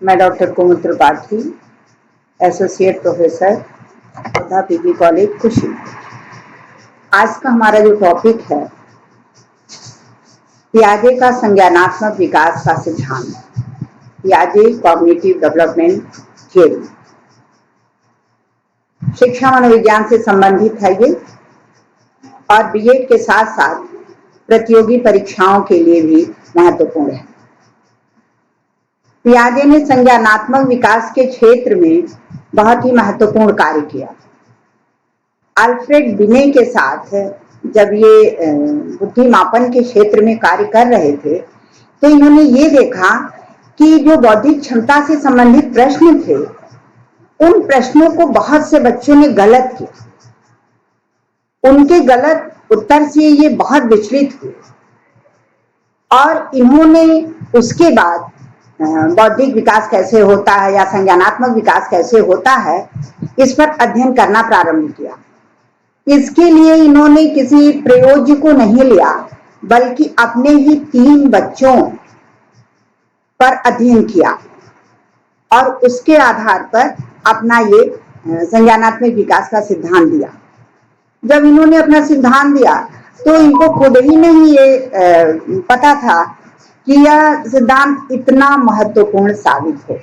मैं डॉक्टर कुमुद Tripathi, associate professor, पौधा PG college, खुशी। आज का हमारा जो टॉपिक है, पियाजे का संज्ञानात्मक विकास का सिद्धांत, पियाजे कॉग्निटिव डेवलपमेंट थ्योरी। शिक्षा मनोविज्ञान से संबंधित है ये और बीएड के साथ साथ प्रतियोगी परीक्षाओं के लिए भी महत्वपूर्ण है। पियाजे ने संज्ञानात्मक विकास के क्षेत्र में बहुत ही महत्वपूर्ण कार्य किया। अल्फ्रेड बिने के साथ जब ये बुद्धि मापन के क्षेत्र में कार्य कर रहे थे तो इन्होंने ये देखा कि जो बौद्धिक क्षमता से संबंधित प्रश्न थे, उन प्रश्नों को बहुत से बच्चों ने गलत किया। उनके गलत उत्तर से ये बहुत विचलित हुए और इन्होंने उसके बाद बौद्धिक विकास कैसे होता है या संज्ञानात्मक विकास कैसे होता है, इस पर अध्ययन करना प्रारंभ किया। इसके लिए इन्होंने किसी प्रयोज्य को नहीं लिया, बल्कि अपने ही 3 बच्चों पर अध्ययन किया और उसके आधार पर अपना ये संज्ञानात्मक विकास का सिद्धांत दिया। जब इन्होंने अपना सिद्धांत दिया तो इनको खुद ही नहीं ये पता था कि यह सिद्धांत इतना महत्वपूर्ण साबित हो।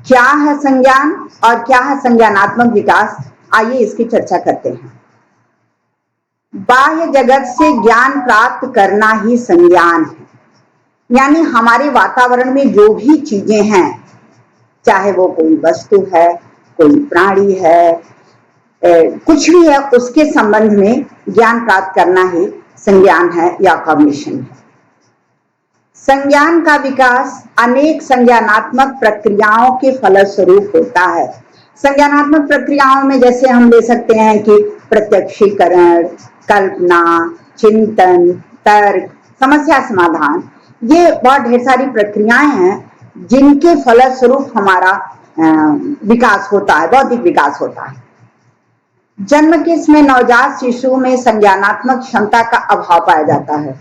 क्या है संज्ञान और क्या है संज्ञानात्मक विकास, आइए इसकी चर्चा करते हैं। बाह्य जगत से ज्ञान प्राप्त करना ही संज्ञान है, यानी हमारे वातावरण में जो भी चीजें हैं, चाहे वो कोई वस्तु है, कोई प्राणी है, कुछ भी है, उसके संबंध में ज्ञान प्राप्त करना ही संज्ञान है या कॉग्निशन है। संज्ञान का विकास अनेक संज्ञानात्मक प्रक्रियाओं के फलस्वरूप होता है। संज्ञानात्मक प्रक्रियाओं में जैसे हम ले सकते हैं कि प्रत्यक्षीकरण, कल्पना, चिंतन, तर्क, समस्या समाधान, ये बहुत ढेर सारी प्रक्रियाएं हैं जिनके फलस्वरूप हमारा विकास होता है, बौद्धिक विकास होता है। जन्म के समय नवजात शिशु में संज्ञानात्मक क्षमता का अभाव पाया जाता है,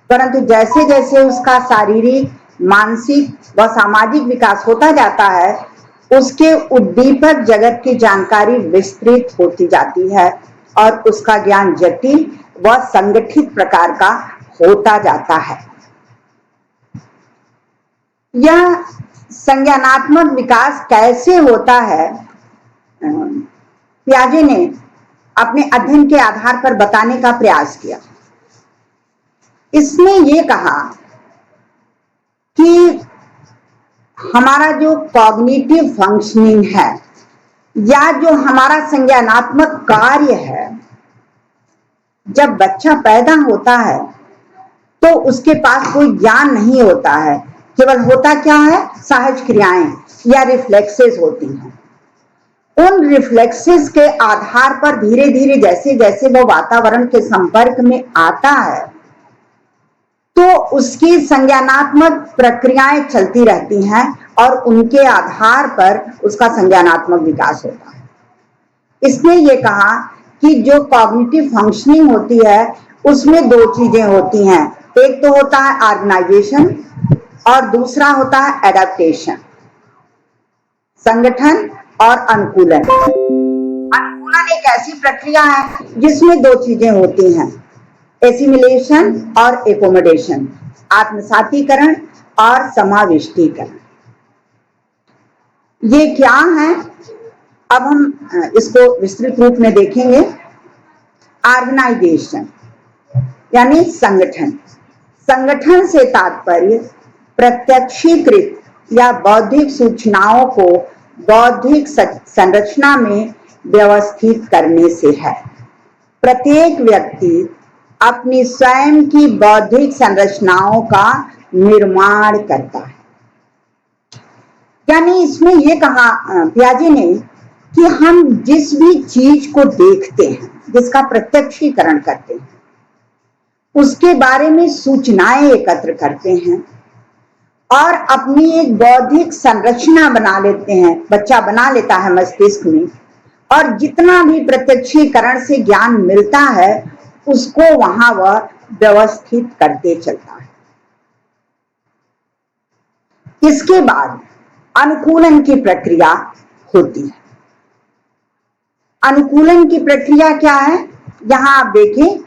परंतु जैसे जैसे उसका शारीरिक, मानसिक व सामाजिक विकास होता जाता है, उसके उद्दीपक जगत की जानकारी विस्तृत होती जाती है और उसका ज्ञान जटिल व संगठित प्रकार का होता जाता है। यह संज्ञानात्मक विकास कैसे होता है, पियाजे ने अपने अध्ययन के आधार पर बताने का प्रयास किया। इसने ये कहा कि हमारा जो कॉग्निटिव फंक्शनिंग है या जो हमारा संज्ञानात्मक कार्य है, जब बच्चा पैदा होता है तो उसके पास कोई ज्ञान नहीं होता है, केवल होता क्या है, सहज क्रियाएं या रिफ्लेक्सेस होती हैं। उन रिफ्लेक्सेस के आधार पर धीरे धीरे जैसे जैसे वो वातावरण के संपर्क में आता है तो उसकी संज्ञानात्मक प्रक्रियाएं चलती रहती हैं और उनके आधार पर उसका संज्ञानात्मक विकास होता है। इसने ये कहा कि जो कॉग्निटिव फंक्शनिंग होती है उसमें 2 चीजें होती हैं, एक तो होता है ऑर्गेनाइजेशन और दूसरा होता है एडेप्टेशन, संगठन और अनुकूलन। अनुकूलन एक ऐसी प्रक्रिया है जिसमें 2 चीजें होती हैं, एसिमिलेशन और एकोमोडेशन, आत्मसातीकरण और समाविष्टीकरण। ये क्या है, अब हम इसको विस्तृत रूप में देखेंगे। ऑर्गेनाइजेशन यानी संगठन। संगठन से तात्पर्य प्रत्यक्षीकृत या बौद्धिक सूचनाओं को बौद्धिक संरचना में व्यवस्थित करने से है। प्रत्येक व्यक्ति अपनी स्वयं की बौद्धिक संरचनाओं का निर्माण करता है। यानी इसमें यह कहा पियाजे ने कि हम जिस भी चीज को देखते हैं, जिसका प्रत्यक्षीकरण करते हैं, उसके बारे में सूचनाएं एकत्र करते हैं और अपनी एक बौद्धिक संरचना बना लेते हैं, बच्चा बना लेता है मस्तिष्क में, और जितना भी प्रत्यक्षीकरण से ज्ञान मिलता है उसको वहां वह व्यवस्थित करते चलता है। इसके बाद अनुकूलन की प्रक्रिया होती है। अनुकूलन की प्रक्रिया क्या है? यहां आप देखें,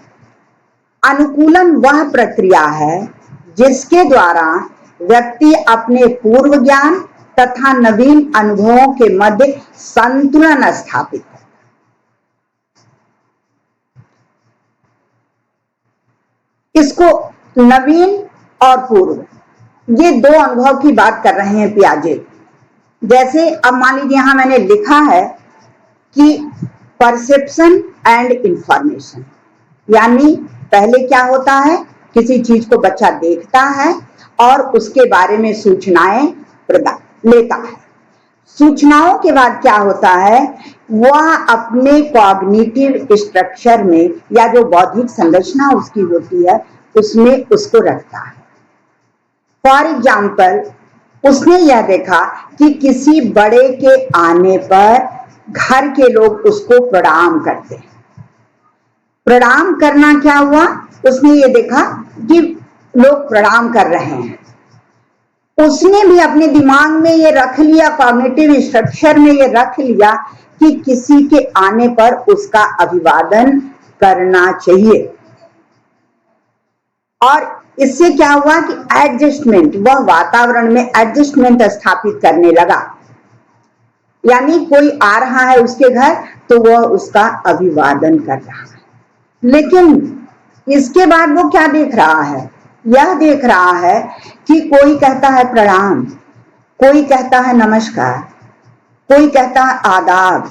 अनुकूलन वह प्रक्रिया है जिसके द्वारा व्यक्ति अपने पूर्व ज्ञान तथा नवीन अनुभवों के मध्य संतुलन स्थापित करता है। इसको नवीन और पूर्व, ये दो अनुभव की बात कर रहे हैं पियाजे। जैसे अब मान लीजिए यहां मैंने लिखा है कि परसेप्शन एंड इंफॉर्मेशन, यानी पहले क्या होता है, किसी चीज को बच्चा देखता है और उसके बारे में सूचनाएं लेता है। सूचनाओं के बाद क्या होता है, वह अपने कॉग्निटिव स्ट्रक्चर में या जो बौद्धिक संरचना उसकी होती है उसमें उसको रखता है। फॉर एग्जाम्पल, उसने यह देखा कि किसी बड़े के आने पर घर के लोग उसको प्रणाम करते हैं। प्रणाम करना क्या हुआ, उसने ये देखा कि लोग प्रणाम कर रहे हैं। उसने भी अपने दिमाग में ये रख लिया, कॉग्निटिव स्ट्रक्चर में ये रख लिया कि किसी के आने पर उसका अभिवादन करना चाहिए। और इससे क्या हुआ कि एडजस्टमेंट, वह वातावरण में एडजस्टमेंट स्थापित करने लगा। यानी कोई आ रहा है उसके घर तो वह उसका अभिवादन कर रहा है। लेकिन इसके बाद वो क्या देख रहा है, यह देख रहा है कि कोई कहता है प्रणाम, कोई कहता है नमस्कार, कोई कहता है आदाब,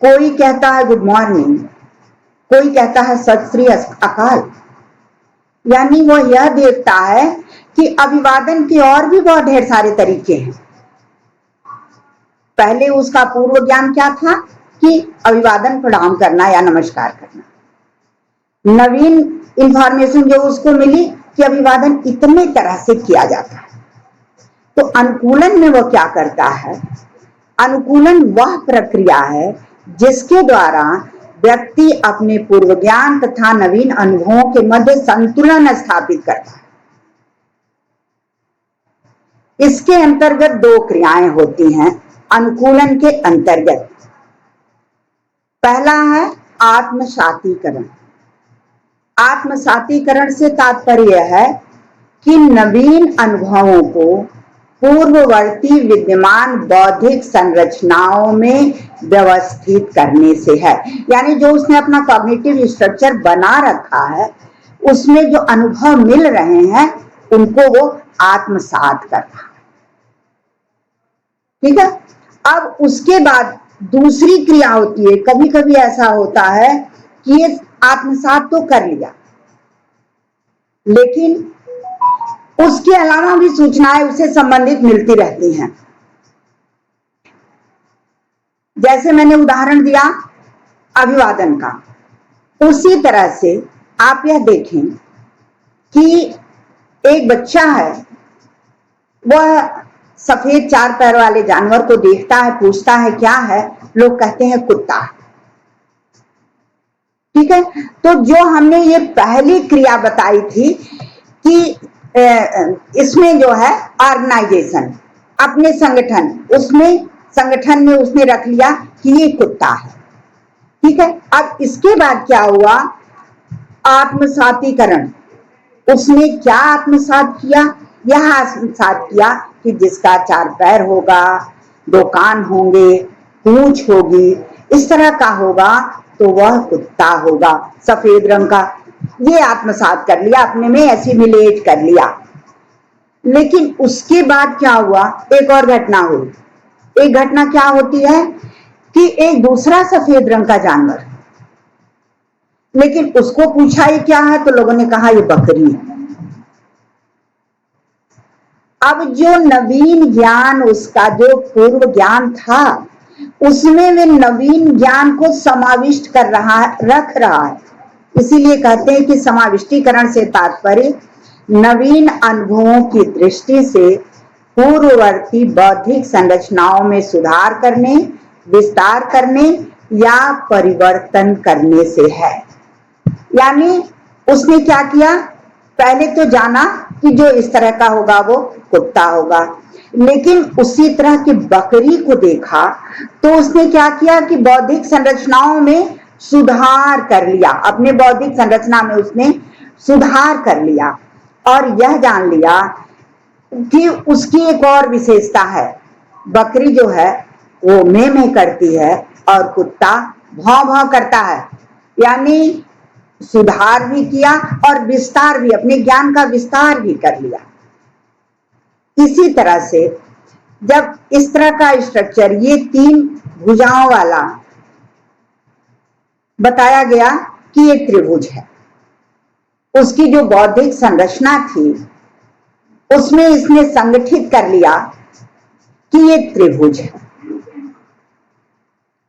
कोई कहता है गुड मॉर्निंग, कोई कहता है सत श्री अकाल। यानी वो यह देखता है कि अभिवादन के और भी बहुत ढेर सारे तरीके हैं। पहले उसका पूर्व ज्ञान क्या था कि अभिवादन प्रणाम करना या नमस्कार करना। नवीन इंफॉर्मेशन जो उसको मिली कि अभिवादन इतने तरह से किया जाता है। तो अनुकूलन में वो क्या करता है, अनुकूलन वह प्रक्रिया है जिसके द्वारा व्यक्ति अपने पूर्व ज्ञान तथा नवीन अनुभवों के मध्य संतुलन स्थापित करता है। इसके अंतर्गत दो क्रियाएं होती हैं अनुकूलन के अंतर्गत। पहला है आत्मसातीकरण। आत्मसातीकरण से तात्पर्य है कि नवीन अनुभवों को पूर्ववर्ती विद्यमान बौद्धिक संरचनाओं में व्यवस्थित करने से है। यानी जो उसने अपना कॉग्निटिव स्ट्रक्चर बना रखा है उसमें जो अनुभव मिल रहे हैं उनको वो आत्मसात कर रहा है। ठीक है। अब उसके बाद दूसरी क्रिया होती है, कभी कभी ऐसा होता है कि ये आत्मसात तो कर लिया लेकिन उसके अलावा भी सूचनाएं उससे संबंधित मिलती रहती हैं। जैसे मैंने उदाहरण दिया अभिवादन का, उसी तरह से आप यह देखें कि एक बच्चा है, वह सफेद चार पैर वाले जानवर को देखता है, पूछता है क्या है, लोग कहते हैं कुत्ता। ठीक है। तो जो हमने ये पहली क्रिया बताई थी कि इसमें जो है ऑर्गेनाइजेशन, अपने संगठन, उसमें संगठन में उसने रख लिया कि ये कुत्ता है। ठीक है। अब इसके बाद क्या हुआ, आत्मसातीकरण। उसने क्या आत्मसात किया, यह आत्मसात किया कि जिसका चार पैर होगा, दो कान होंगे, पूंछ होगी, इस तरह का होगा तो वह कुत्ता होगा, सफेद रंग का। ये आत्मसात कर लिया, अपने में एसिमिलेट कर लिया। लेकिन उसके बाद क्या हुआ, एक और घटना हुई। एक घटना क्या होती है कि एक दूसरा सफेद रंग का जानवर, लेकिन उसको पूछा ये क्या है तो लोगों ने कहा ये बकरी है। अब जो नवीन ज्ञान, उसका जो पूर्व ज्ञान था उसमें वे नवीन ज्ञान को समाविष्ट कर रहा है, रख रहा है। इसीलिए कहते हैं कि समाविष्टीकरण से तात्पर्य नवीन अनुभवों की दृष्टि से पूर्ववर्ती बौद्धिक संरचनाओं में सुधार करने, विस्तार करने या परिवर्तन करने से है। यानी उसने क्या किया, पहले तो जाना कि जो इस तरह का होगा वो कुत्ता होगा, लेकिन उसी तरह की बकरी को देखा तो उसने क्या किया कि बौद्धिक संरचनाओं में सुधार कर लिया, अपने बौद्धिक संरचना में उसने सुधार कर लिया और यह जान लिया कि उसकी एक और विशेषता है। बकरी जो है वो में करती है और कुत्ता भौं भौं करता है, यानी सुधार भी किया और विस्तार भी, अपने ज्ञान का विस्तार भी कर लिया। इसी तरह से जब इस तरह का स्ट्रक्चर, ये 3 भुजाओं वाला बताया गया कि ये त्रिभुज है, उसकी जो बौद्धिक संरचना थी उसमें इसने संगठित कर लिया कि ये त्रिभुज है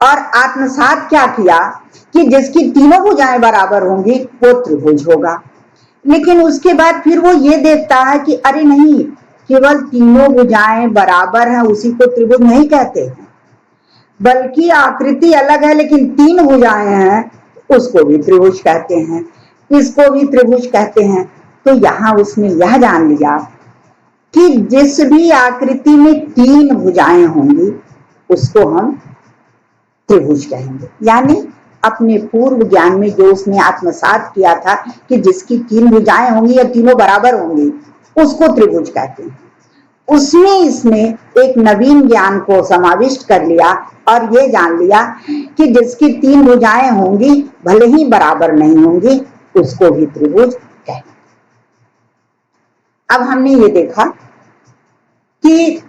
और आत्मसात क्या किया कि जिसकी तीनों भुजाएं बराबर होंगी वो त्रिभुज होगा। लेकिन उसके बाद फिर वो ये देखता है कि अरे नहीं, केवल तीनों भुजाएं बराबर हैं उसी को त्रिभुज नहीं कहते हैं, बल्कि आकृति अलग है लेकिन 3 भुजाएं हैं उसको भी त्रिभुज कहते हैं, इसको भी त्रिभुज कहते हैं। तो यहां उसने यह जान लिया कि जिस भी आकृति में 3 भुजाएं होंगी उसको हम त्रिभुज कहेंगे। यानी अपने पूर्व ज्ञान में जो उसने आत्मसात किया था कि जिसकी 3 भुजाएं होंगी या तीनों बराबर होंगी उसको त्रिभुज कहते हैं, उसमें इसने एक नवीन ज्ञान को समाविष्ट कर लिया और ये जान लिया कि जिसकी 3 भुजाएं होंगी भले ही बराबर नहीं होंगी उसको भी त्रिभुज कहेंगे। अब हमने ये देखा कि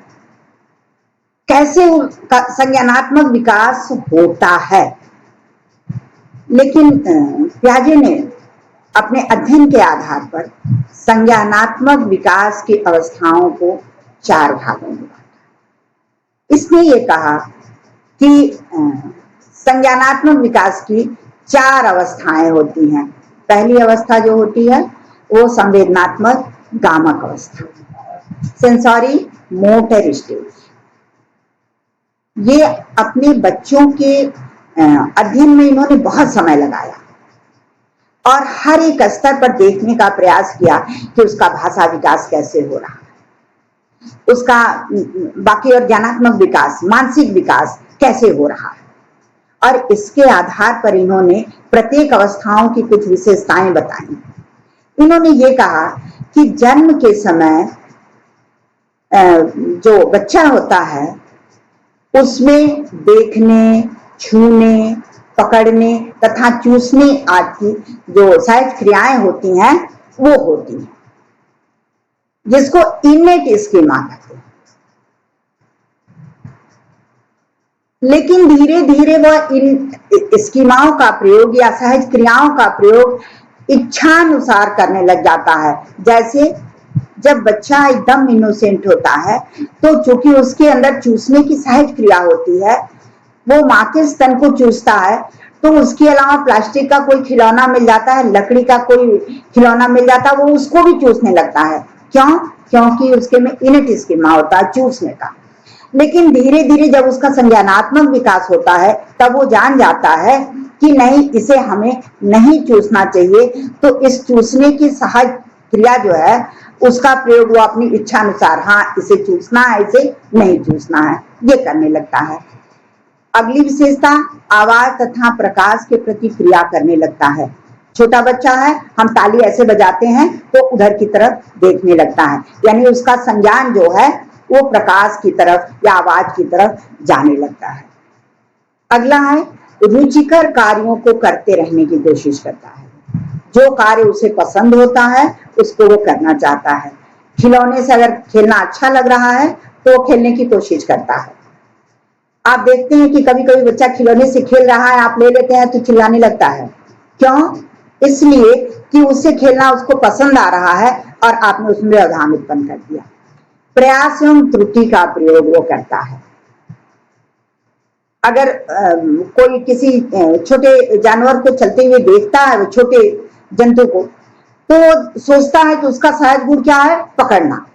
कैसे संज्ञानात्मक विकास होता है, लेकिन पियाजे ने अपने अध्ययन के आधार पर संज्ञानात्मक विकास की अवस्थाओं को 4 भागों में बांटा। इसने ये कहा कि संज्ञानात्मक विकास की 4 अवस्थाएं होती हैं। पहली अवस्था जो होती है वो संवेदनात्मक गामक अवस्था, सेंसरी मोटर स्टेज। ये अपने बच्चों के अध्ययन में इन्होंने बहुत समय लगाया और हर एक स्तर पर देखने का प्रयास किया कि उसका भाषा विकास कैसे हो रहा है, उसका बाकी और ज्ञानात्मक विकास, मानसिक विकास कैसे हो रहा है। और इसके आधार पर इन्होंने प्रत्येक अवस्थाओं की कुछ विशेषताएं बताई। इन्होंने ये कहा कि जन्म के समय जो बच्चा होता है उसमें देखने, छूने, पकड़ने तथा चूसने आदि जो सहज क्रियाएं होती हैं वो होती हैं, जिसको इनेट स्कीमा कहते हैं। लेकिन धीरे धीरे वह इन स्कीमाओं का प्रयोग या सहज क्रियाओं का प्रयोग इच्छानुसार करने लग जाता है। जैसे जब बच्चा एकदम इनोसेंट होता है तो चूंकि उसके अंदर चूसने की सहज क्रिया होती है, वो माँ के स्तन को चूसता है, तो उसके अलावा प्लास्टिक का कोई खिलौना मिल जाता है, लकड़ी का कोई खिलौना मिल जाता है, वो उसको भी चूसने लगता है। क्यों? क्योंकि उसके में इनेट स्कीमा होता है चूसने का। लेकिन धीरे धीरे जब उसका संज्ञानात्मक विकास होता है तब वो जान जाता है कि नहीं, इसे हमें नहीं चूसना चाहिए, तो इस चूसने की सहज क्रिया जो है उसका प्रयोग वो अपनी इच्छा अनुसार, हाँ इसे चूसना है, इसे नहीं चूसना है, ये करने लगता है। अगली विशेषता, आवाज तथा प्रकाश के प्रति क्रिया करने लगता है। छोटा बच्चा है, हम ताली ऐसे बजाते हैं तो उधर की तरफ देखने लगता है, यानी उसका संज्ञान जो है वो प्रकाश की तरफ या आवाज की तरफ जाने लगता है। अगला है, रुचिकर कार्यों को करते रहने की कोशिश करता है। जो कार्य उसे पसंद होता है उसको वो करना चाहता है। खिलौने से अगर खेलना अच्छा लग रहा है तो वो खेलने की कोशिश करता है। आप देखते हैं कि कभी कभी बच्चा खिलौने से खेल रहा है, आप ले लेते हैं तो चिल्लाने लगता है। क्यों? इसलिए कि उससे खेलना उसको पसंद आ रहा है और आपने उसमें व्यवधान उत्पन्न कर दिया। प्रयास एवं त्रुटि का प्रयोग वो करता है। अगर कोई किसी छोटे जानवर को चलते हुए देखता है, वो छोटे जंतु को, तो वो सोचता है कि उसका सहज गुण क्या है? पकड़ना।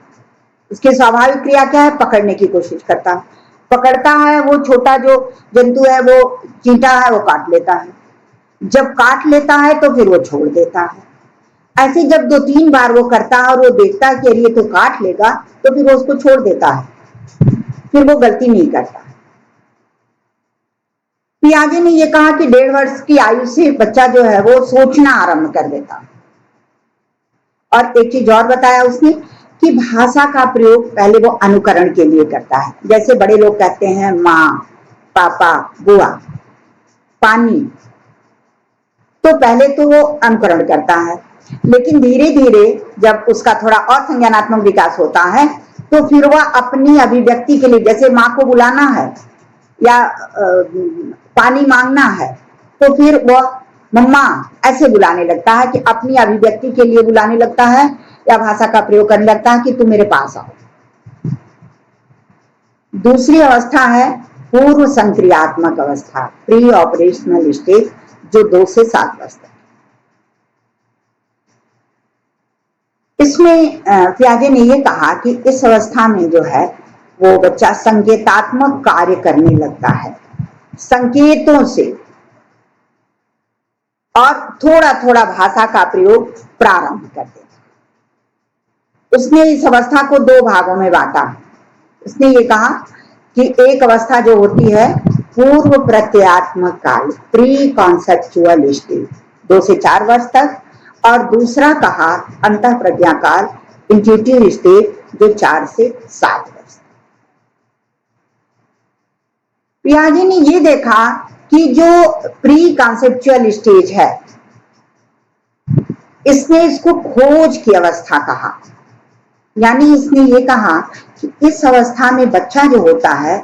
उसकी स्वाभाविक क्रिया क्या है? पकड़ने की कोशिश करता है। पकड़ता है, वो छोटा जो जंतु है, वो चींटा है, वो काट लेता है। जब काट लेता है तो फिर वो छोड़ देता है। ऐसे जब 2-3 बार वो करता है और वो देखता है कि ये तो काट लेगा, तो फिर वो उसको छोड़ देता है। फिर वो गलती नहीं करता। पियाजे ने ये कहा कि 1.5 वर्ष की आयु से बच्चा जो है वो सोचना आरंभ कर देता। और एक चीज और बताया उसने कि भाषा का प्रयोग पहले वो अनुकरण के लिए करता है। जैसे बड़े लोग कहते हैं माँ, पापा, बुआ, पानी, तो पहले तो वो अनुकरण करता है, लेकिन धीरे धीरे जब उसका थोड़ा और संज्ञानात्मक विकास होता है तो फिर वह अपनी अभिव्यक्ति के लिए, जैसे माँ को बुलाना है या पानी मांगना है, तो फिर वह मम्मा ऐसे बुलाने लगता है कि अपनी अभिव्यक्ति के लिए बुलाने लगता है, या भाषा का प्रयोग करने लगता है कि तुम मेरे पास आओ। दूसरी अवस्था है पूर्व संक्रियात्मक अवस्था, प्री ऑपरेशनल स्टेज, जो 2 से 7 वर्ष तक। इसमें पियाजे ने यह कहा कि इस अवस्था में जो है वो बच्चा संकेतात्मक कार्य करने लगता है, संकेतों से, और थोड़ा थोड़ा भाषा का प्रयोग प्रारंभ कर देता। उसने इस अवस्था को 2 भागों में बांटा। उसने ये कहा कि एक अवस्था जो होती है पूर्व प्रत्ययात्मक काल, प्री कॉन्सेप्चुअल स्टेज, 2 से 4 वर्ष तक, और दूसरा कहा अंतः प्रज्ञा काल, इंट्यूटिव स्टेज, जो 4 से 7 वर्ष। पियाजे ने ये देखा कि जो प्री कॉन्सेप्चुअल स्टेज है, इसने इसको खोज की अवस्था कहा। यानी इसने ये कहा कि इस अवस्था में बच्चा जो होता है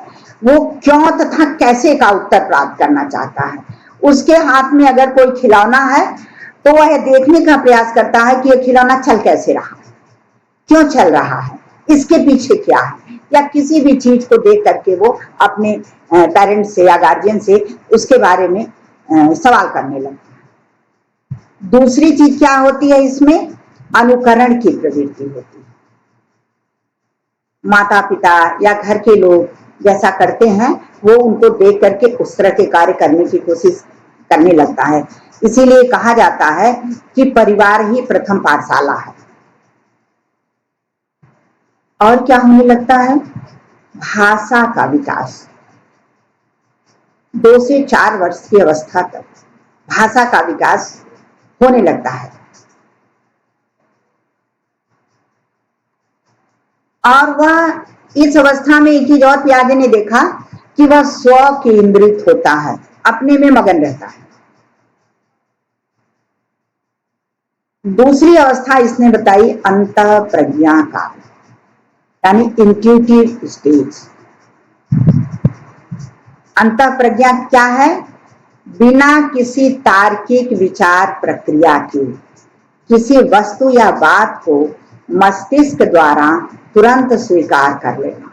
वो क्यों तथा कैसे का उत्तर प्राप्त करना चाहता है। उसके हाथ में अगर कोई खिलौना है तो वह देखने का प्रयास करता है कि यह खिलौना चल कैसे रहा, क्यों चल रहा है, इसके पीछे क्या है, या किसी भी चीज को देख करके वो अपने पेरेंट्स से या गार्जियन से उसके बारे में सवाल करने लगता है। दूसरी चीज क्या होती है, इसमें अनुकरण की प्रवृत्ति होती है। माता पिता या घर के लोग जैसा करते हैं वो उनको देख करके उस तरह के कार्य करने की कोशिश करने लगता है। इसीलिए कहा जाता है कि परिवार ही प्रथम पाठशाला है। और क्या होने लगता है, भाषा का विकास 2 से 4 वर्ष की अवस्था तक भाषा का विकास होने लगता है। और वह इस अवस्था में एक चीज और पियाजे ने देखा कि वह स्व केंद्रित होता है, अपने में मगन रहता है। दूसरी अवस्था इसने बताई अंतः प्रज्ञा काल, यानी इंट्यूटिव स्टेज। अंतः प्रज्ञा क्या है, बिना किसी तार्किक विचार प्रक्रिया के किसी वस्तु या बात को मस्तिष्क द्वारा तुरंत स्वीकार कर लेना,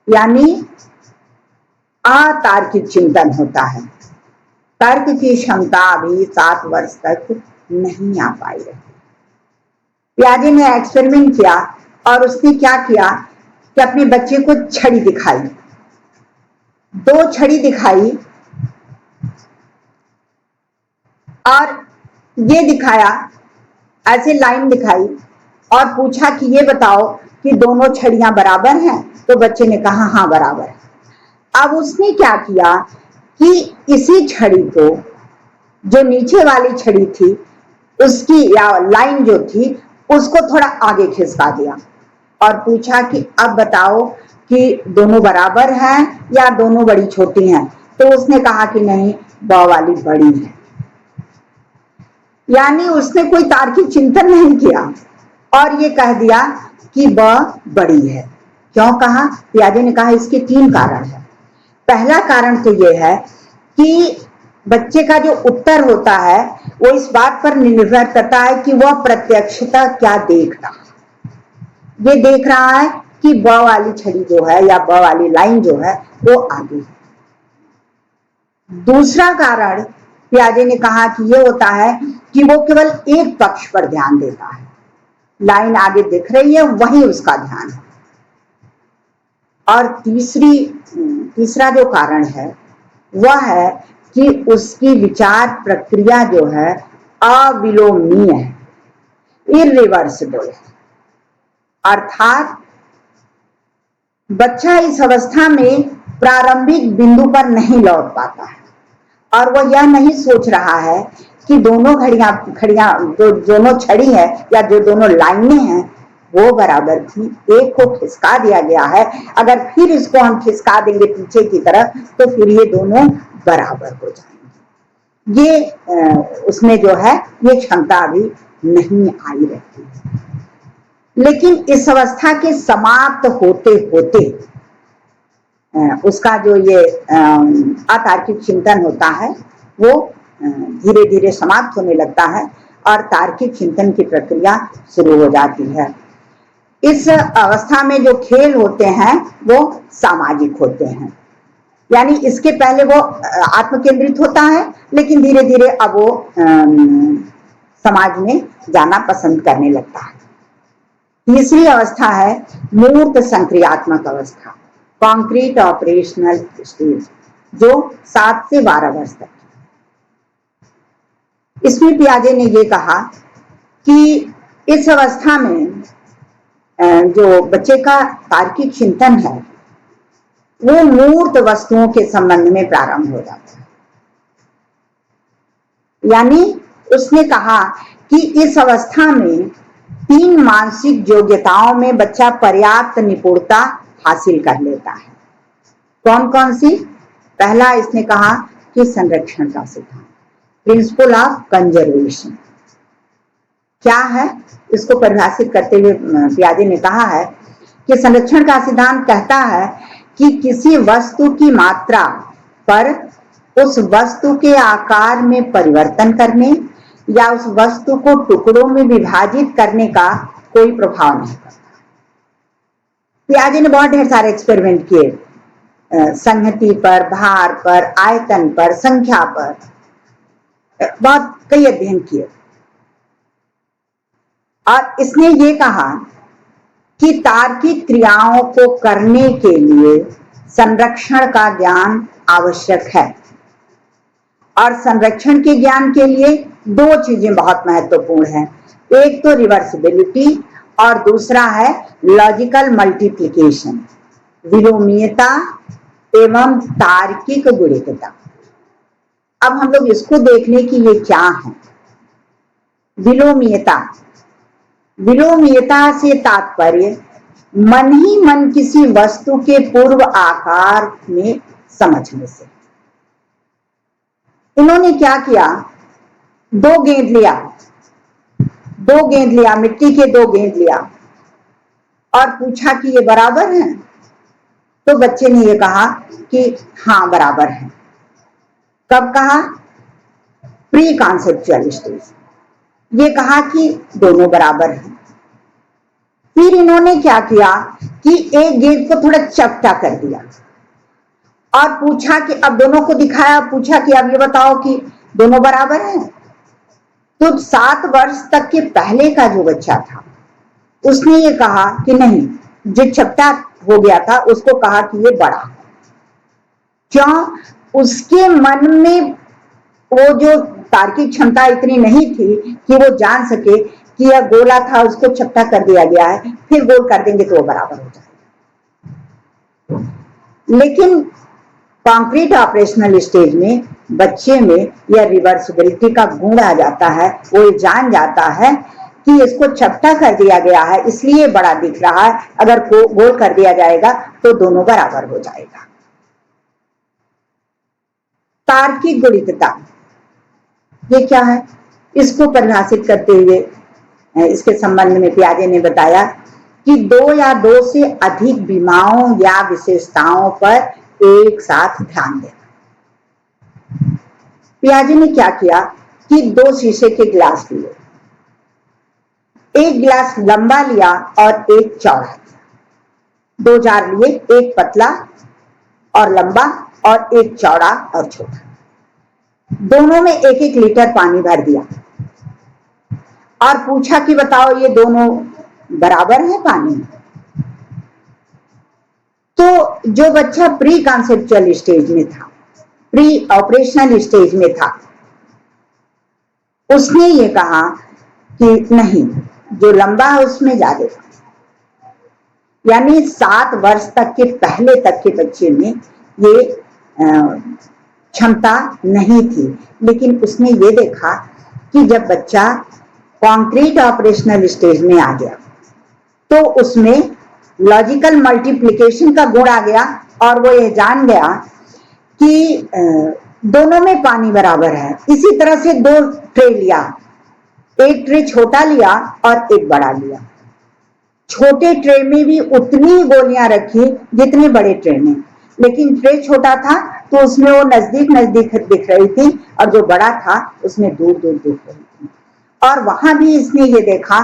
यानी अतार्किक चिंतन होता है। तर्क की क्षमता अभी 7 वर्ष तक नहीं आ पाई रहती। पियाजे ने एक्सपेरिमेंट किया और उसने क्या किया कि अपने बच्चे को छड़ी दिखाई, 2 छड़ी दिखाई और ये दिखाया, ऐसे लाइन दिखाई और पूछा कि ये बताओ कि दोनों छड़ियां बराबर हैं, तो बच्चे ने कहा हाँ बराबर है। अब उसने क्या किया कि इसी छड़ी को, जो नीचे वाली छड़ी थी उसकी या लाइन जो थी उसको थोड़ा आगे खिसका दिया और पूछा कि अब बताओ कि दोनों बराबर हैं या दोनों बड़ी छोटी हैं, तो उसने कहा कि नहीं, ब वाली बड़ी है। यानी उसने कोई तार्किक चिंतन नहीं किया और ये कह दिया कि ब बड़ी है। क्यों कहा, पियाजे ने कहा इसके 3 कारण है। पहला कारण तो ये है कि बच्चे का जो उत्तर होता है वो इस बात पर निर्भर करता है कि वह प्रत्यक्षता क्या देख रहा है। ये देख रहा है कि ब वाली छड़ी जो है या ब वाली लाइन जो है वो आगे है। दूसरा कारण पियाजे ने कहा कि ये होता है कि वो केवल एक पक्ष पर ध्यान देता है, लाइन आगे दिख रही है वही उसका ध्यान है। और तीसरा जो कारण है वह है कि उसकी विचार प्रक्रिया जो है अविलोमनीय है, इरिवर्सिबल है। अर्थात बच्चा इस अवस्था में प्रारंभिक बिंदु पर नहीं लौट पाता है और वह यह नहीं सोच रहा है कि दोनों खड़ियां जो दोनों छड़ी है या जो दोनों लाइनें हैं वो बराबर थी, एक को खिसका दिया गया है, अगर फिर इसको हम खिसका देंगे पीछे की तरफ तो फिर ये दोनों बराबर हो जाएंगे। ये उसमें जो है ये क्षमता अभी नहीं आई रहती है। लेकिन इस अवस्था के समाप्त होते होते उसका जो ये अतार्किक चिंतन होता है वो धीरे धीरे समाप्त होने लगता है और तार्किक चिंतन की प्रक्रिया शुरू हो जाती है। इस अवस्था में जो खेल होते हैं वो सामाजिक होते हैं, यानी इसके पहले वो आत्म केंद्रित होता है लेकिन धीरे धीरे अब वो समाज में जाना पसंद करने लगता है। तीसरी अवस्था है मूर्त संक्रियात्मक अवस्था, कॉन्क्रीट ऑपरेशनल स्टेज, जो 7 से 12 वर्ष तक। इसमें पियाजे ने ये कहा कि इस अवस्था में जो बच्चे का तार्किक चिंतन है वो मूर्त वस्तुओं के संबंध में प्रारंभ हो जाता है। यानी उसने कहा कि इस अवस्था में 3 मानसिक योग्यताओं में बच्चा पर्याप्त निपुणता हासिल कर लेता है। कौन कौन सी? पहला इसने कहा कि संरक्षण का सिद्धांत, प्रिंसिपल ऑफ कंजर्वेशन क्या है, इसको परिभाषित करते हुए पियाजे ने कहा है कि संरक्षण का सिद्धांत कहता है कि किसी वस्तु की मात्रा पर उस वस्तु के आकार में परिवर्तन करने या उस वस्तु को टुकड़ों में विभाजित करने का कोई प्रभाव नहीं पड़ता। पियाजे ने बहुत ढेर सारे एक्सपेरिमेंट किए, संहति पर, भार पर, आयतन पर, संख्या पर, बहुत कई अध्ययन किए और इसने ये कहा कि तार्किक क्रियाओं को करने के लिए संरक्षण का ज्ञान आवश्यक है और संरक्षण के ज्ञान के लिए 2 चीजें बहुत महत्वपूर्ण हैं, एक तो रिवर्सिबिलिटी और दूसरा है लॉजिकल मल्टीप्लिकेशन, विलोमीयता एवं तार्किक गुणितता। अब हम लोग इसको देख लें कि ये क्या है। विलोमीयता, विलोमीयता से तात्पर्य मन ही मन किसी वस्तु के पूर्व आकार में समझने से। इन्होंने क्या किया, 2 गेंद लिया, मिट्टी के 2 गेंद लिया और पूछा कि ये बराबर हैं, तो बच्चे ने ये कहा कि हाँ बराबर हैं। कब कहा? प्री कॉन्सेप्चुअल स्टेज, ये कहा कि दोनों बराबर हैं। फिर इन्होंने क्या किया कि एक गेंद को थोड़ा चपटा कर दिया और पूछा कि अब दोनों को दिखाया, पूछा कि अब ये बताओ कि दोनों बराबर हैं। तो 7 वर्ष तक के पहले का जो बच्चा था उसने ये कहा कि नहीं, जो चपटा हो गया था उसको कहा कि ये बड़ा है। क्यों? उसके मन में वो जो तार्किक क्षमता इतनी नहीं थी कि वो जान सके कि यह गोला था, उसको चपटा कर दिया गया है, फिर गोल कर देंगे तो वो बराबर हो जाएगा। लेकिन कॉन्क्रीट ऑपरेशनल स्टेज में बच्चे में यह रिवर्सिबिलिटी का गुण आ जाता है, वो जान जाता है कि इसको चपटा कर दिया गया है इसलिए बड़ा दिख रहा है, अगर गोल कर दिया जाएगा तो दोनों बराबर हो जाएगा। तार्किक गुणितता ये क्या है, इसको परिभाषित करते हुए इसके संबंध में पियाजे ने बताया कि 2 या 2 से अधिक विमाओं या विशेषताओं पर एक साथ ध्यान देना। पियाजे ने क्या किया कि 2 शीशे के गिलास लिए, एक गिलास लंबा लिया और एक चौड़ा लिया, 2 जार लिए, एक पतला और लंबा और एक चौड़ा और छोटा, दोनों में 1-1 लीटर पानी भर दिया और पूछा कि बताओ ये दोनों बराबर है पानी में। तो जो बच्चा प्री कॉन्सेप्चुअल स्टेज में था, प्री ऑपरेशनल स्टेज में था, उसने ये कहा कि नहीं, जो लंबा है उसमें ज्यादा, यानी 7 वर्ष तक के पहले तक के बच्चे में ये क्षमता नहीं थी। लेकिन उसने ये देखा कि जब बच्चा कॉन्क्रीट ऑपरेशनल स्टेज में आ गया तो उसमें लॉजिकल मल्टीप्लिकेशन का गुण आ गया और वो ये जान गया कि दोनों में पानी बराबर है। इसी तरह से 2 ट्रे लिया, एक ट्रे छोटा लिया और एक बड़ा लिया। छोटे ट्रे में भी उतनी गोलियां रखी जितने बड़े ट्रे में, लेकिन ट्रे छोटा था तो उसमें वो नजदीक नजदीक दिख रही थी और जो बड़ा था उसमें दूर दूर दिख रही थी। और वहां भी इसने ये देखा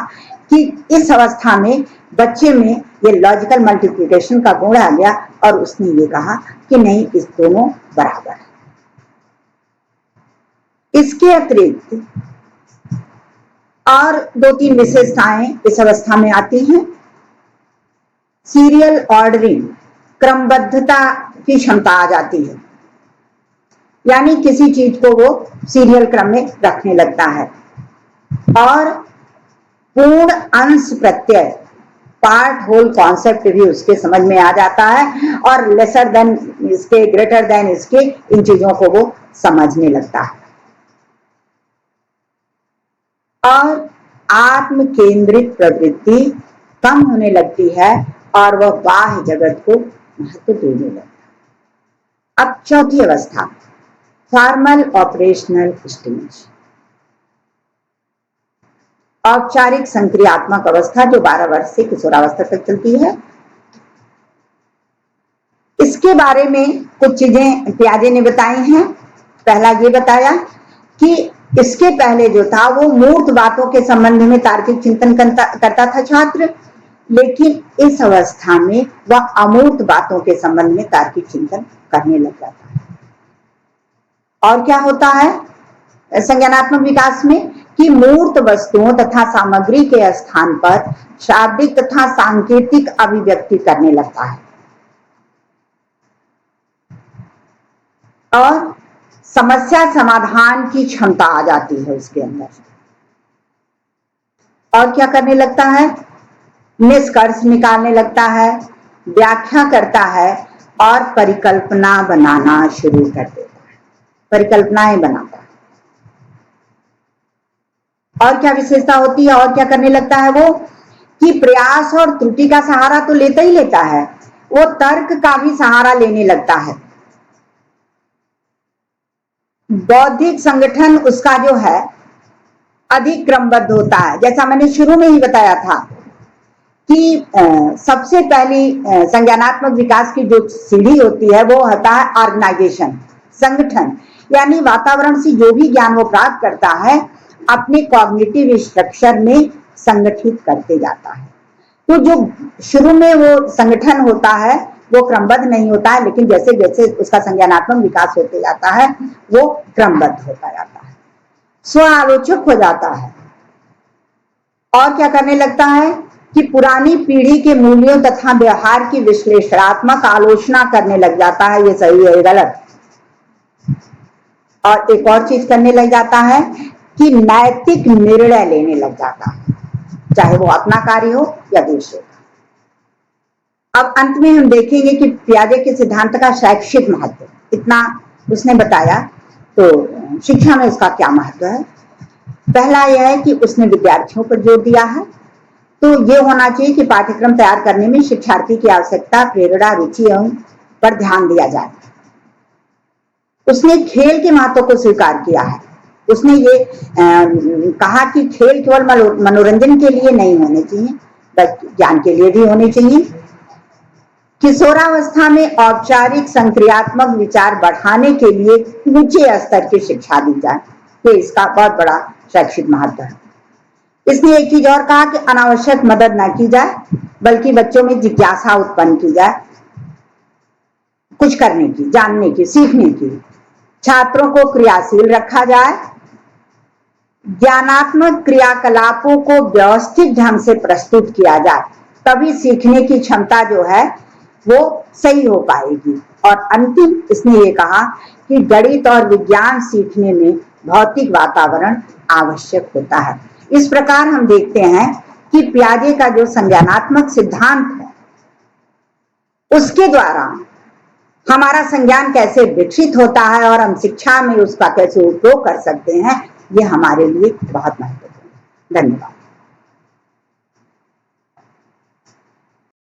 कि इस अवस्था में बच्चे में ये लॉजिकल मल्टीप्लिकेशन का गुण आ गया और उसने ये कहा कि नहीं, इस दोनों बराबर है। इसके अतिरिक्त और 2-3 विशेषताएं इस अवस्था में आती हैं। सीरियल ऑर्डरिंग, क्रमबद्धता की क्षमता आ जाती है, यानी किसी चीज को वो सीरियल क्रम में रखने लगता है। और पूर्ण अंश प्रत्यय, पार्ट होल कॉन्सेप्ट भी उसके समझ में आ जाता है और लेसर देन इसके, ग्रेटर देन इसके, इन चीजों को वो समझने लगता है। और आत्म केंद्रित प्रवृत्ति कम होने लगती है और वह बाह्य जगत को महत्व देने लगता है। अब चौथी अवस्था, फॉर्मल ऑपरेशनल स्टेज, औपचारिक संक्रियात्मक अवस्था, जो 12 वर्ष से किशोरावस्था तक चलती है। इसके बारे में कुछ चीजें पियाजे ने बताई हैं। पहला ये बताया कि इसके पहले जो था वो मूर्त बातों के संबंध में तार्किक चिंतन करता था छात्र, लेकिन इस अवस्था में वह अमूर्त बातों के संबंध में तार्किक चिंतन करने लग जाता है। और क्या होता है संज्ञानात्मक विकास में कि मूर्त वस्तुओं तथा सामग्री के स्थान पर शाब्दिक तथा सांकेतिक अभिव्यक्ति करने लगता है और समस्या समाधान की क्षमता आ जाती है उसके अंदर। और क्या करने लगता है, निष्कर्ष निकालने लगता है, व्याख्या करता है और परिकल्पना बनाना शुरू कर देता है, परिकल्पनाएं बनाता है। और क्या विशेषता होती है, और क्या करने लगता है वो कि प्रयास और त्रुटि का सहारा तो लेता ही लेता है, वो तर्क का भी सहारा लेने लगता है। बौद्धिक संगठन उसका जो है अधिक क्रमबद्ध होता है। जैसा मैंने शुरू में ही बताया था कि सबसे पहली संज्ञानात्मक विकास की जो सीढ़ी होती है वो होता है ऑर्गेनाइजेशन, संगठन, यानी वातावरण से जो भी ज्ञान वो प्राप्त करता है अपने कॉग्निटिव स्ट्रक्चर में संगठित करते जाता है। तो जो शुरू में वो संगठन होता है वो क्रमबद्ध नहीं होता है, लेकिन जैसे जैसे उसका संज्ञानात्मक विकास होते जाता है वो क्रमबद्ध होता जाता है, स्व आलोचक हो जाता है। और क्या करने लगता है कि पुरानी पीढ़ी के मूल्यों तथा व्यवहार की विश्लेषणात्मक आलोचना करने लग जाता है, ये सही है, ये गलत। और एक और चीज करने लग जाता है कि नैतिक निर्णय लेने लग जाता है, चाहे वो अपना कार्य हो या दूसरे। अब अंत में हम देखेंगे कि पियाजे के सिद्धांत का शैक्षिक महत्व, इतना उसने बताया, तो शिक्षा में उसका क्या महत्व है। पहला यह है कि उसने विद्यार्थियों पर जोर दिया है, तो ये होना चाहिए कि पाठ्यक्रम तैयार करने में शिक्षार्थी की आवश्यकता, प्रेरणा, रुचि एवं पर ध्यान दिया जाए। उसने खेल के महत्व को स्वीकार किया है। उसने ये कहा कि खेल केवल मनोरंजन के लिए नहीं होने चाहिए बल्कि ज्ञान के लिए भी होने चाहिए। किशोरावस्था में औपचारिक संक्रियात्मक विचार बढ़ाने के लिए ऊंचे स्तर की शिक्षा दी जाए, ये इसका बहुत बड़ा शैक्षिक महत्व है। इसने एक चीज और कहा कि अनावश्यक मदद न की जाए बल्कि बच्चों में जिज्ञासा उत्पन्न की जाए, कुछ करने की, जानने की, सीखने की। छात्रों को क्रियाशील रखा जाए, ज्ञानात्मक क्रियाकलापों को व्यवस्थित ढंग से प्रस्तुत किया जाए, तभी सीखने की क्षमता जो है वो सही हो पाएगी। और अंतिम इसने ये कहा कि गणित और विज्ञान सीखने में भौतिक वातावरण आवश्यक होता है। इस प्रकार हम देखते हैं कि पियाजे का जो संज्ञानात्मक सिद्धांत है उसके द्वारा हमारा संज्ञान कैसे विकसित होता है और हम शिक्षा में उसका कैसे उपयोग कर सकते हैं, ये हमारे लिए बहुत महत्वपूर्ण है। धन्यवाद।